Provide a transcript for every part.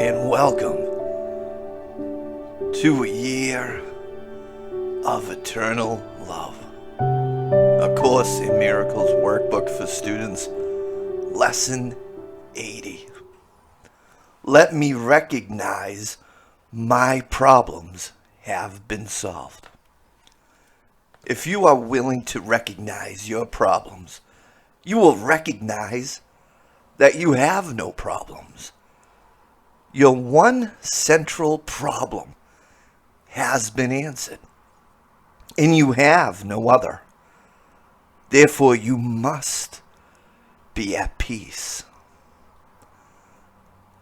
And welcome to a year of eternal love. A Course in Miracles workbook for students, lesson 80. Let me recognize my problems have been solved. If you are willing to recognize your problems, you will recognize that you have no problems. Your one central problem has been answered, and you have no other. Therefore, you must be at peace.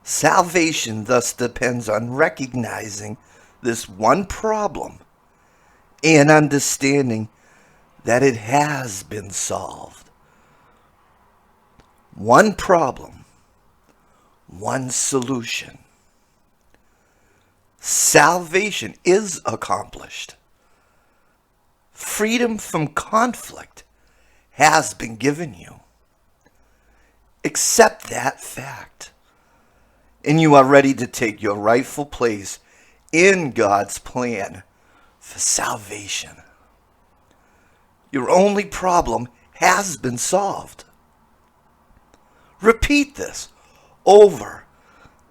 Salvation thus depends on recognizing this one problem and understanding that it has been solved. One problem, one solution. Salvation is accomplished. Freedom from conflict has been given you. Accept that fact, and you are ready to take your rightful place in God's plan for salvation. Your only problem has been solved. Repeat this over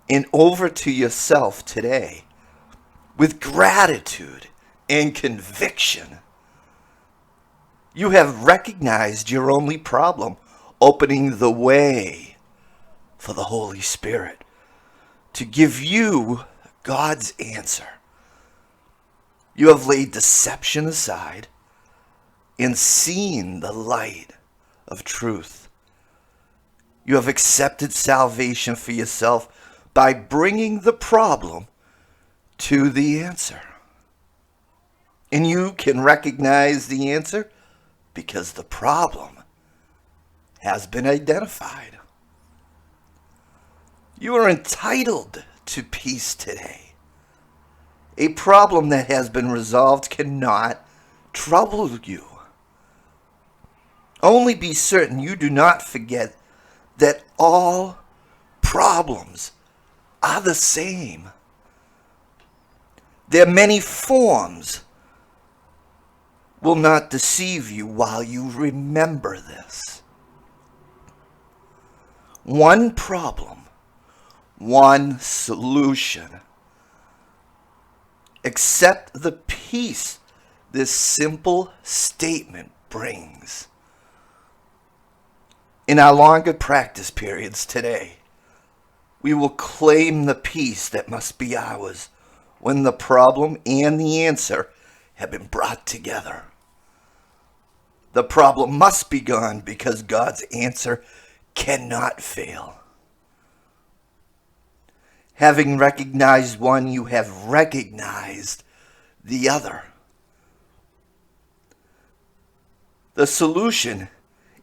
and over to yourself today with gratitude and conviction. You have recognized your only problem, opening the way for the Holy Spirit to give you God's answer. You have laid deception aside and seen the light of truth. You have accepted salvation for yourself by bringing the problem to the answer. And you can recognize the answer because the problem has been identified. You are entitled to peace today. A problem that has been resolved cannot trouble you. Only be certain you do not forget that all problems are the same. Their many forms will not deceive you while you remember this. One problem, one solution. Accept the peace this simple statement brings. In our longer practice periods today, we will claim the peace that must be ours when the problem and the answer have been brought together. The problem must be gone because God's answer cannot fail. Having recognized one, you have recognized the other. The solution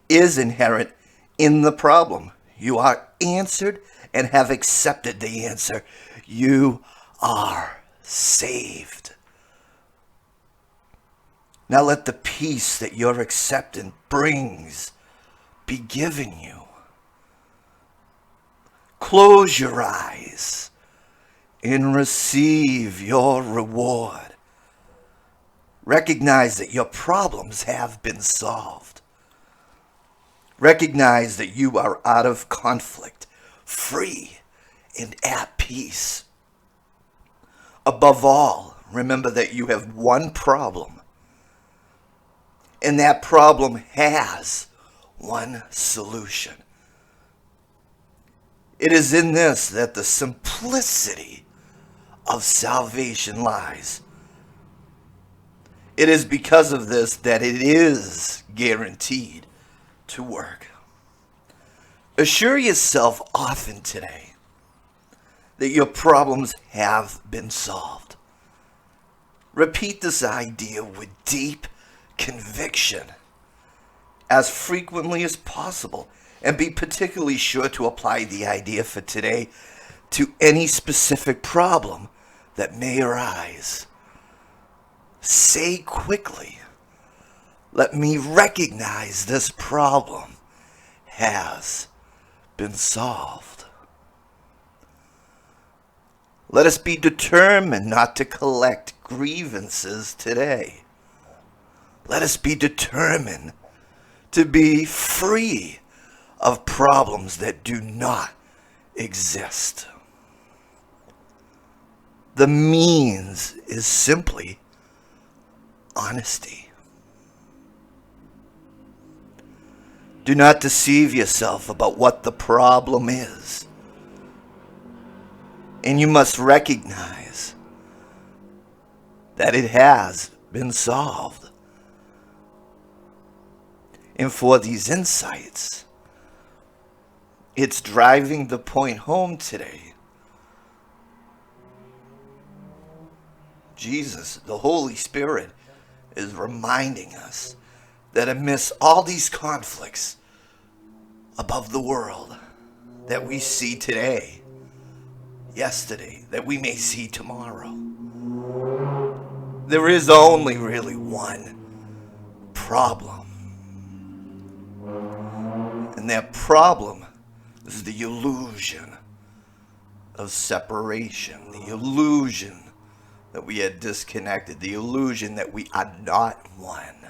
is inherent in the problem. You are answered and have accepted the answer. You are saved. Now let the peace that your acceptance brings be given you. Close your eyes and receive your reward. Recognize that your problems have been solved. Recognize that you are out of conflict, free, and at peace. Above all, remember that you have one problem, and that problem has one solution. It is in this that the simplicity of salvation lies. It is because of this that it is guaranteed to work. Assure yourself often today that your problems have been solved. Repeat this idea with deep conviction as frequently as possible, and be particularly sure to apply the idea for today to any specific problem that may arise. Say quickly, "Let me recognize this problem has been solved." Let us be determined not to collect grievances today. Let us be determined to be free of problems that do not exist. The means is simply honesty. Do not deceive yourself about what the problem is. And you must recognize that it has been solved. And for these insights, it's driving the point home today. Jesus, the Holy Spirit, is reminding us that amidst all these conflicts above the world that we see today, yesterday, that we may see tomorrow, there is only really one problem. And that problem is the illusion of separation, the illusion that we are disconnected, the illusion that we are not one.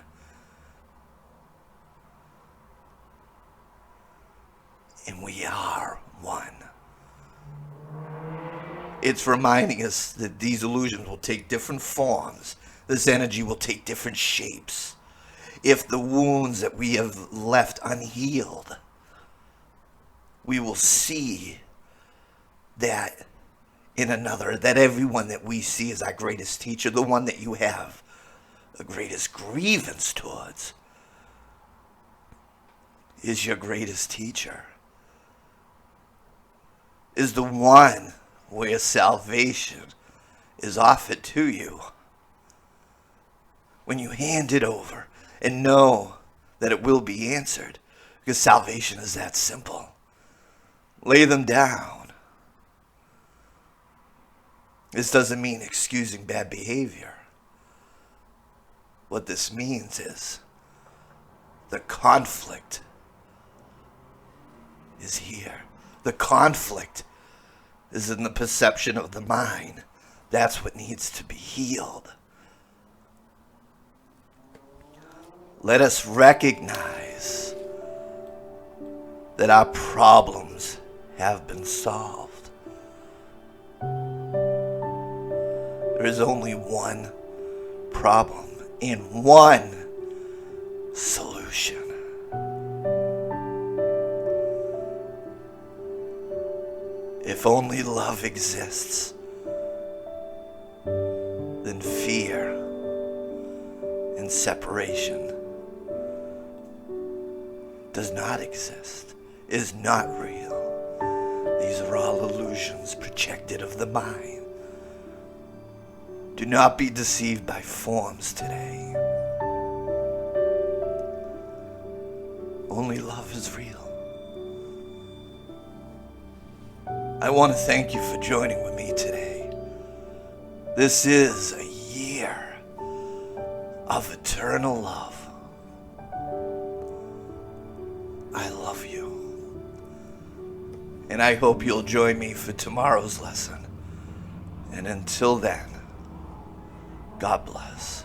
And we are one. It's reminding us that these illusions will take different forms. This energy will take different shapes. If the wounds that we have left unhealed, we will see that in another, that everyone that we see is our greatest teacher, the one that you have the greatest grievance towards, is your greatest teacher, is the one where salvation is offered to you. When you hand it over and know that it will be answered, because salvation is that simple. Lay them down. This doesn't mean excusing bad behavior. What this means is the conflict is here. The conflict is in the perception of the mind. That's what needs to be healed. Let us recognize that our problems have been solved. There is only one problem and one solution. If only love exists, then fear and separation does not exist, is not real. These are all illusions projected of the mind. Do not be deceived by forms today. Only love is real. I want to thank you for joining with me today. This is a year of eternal love. I love you. And I hope you'll join me for tomorrow's lesson. And until then, God bless.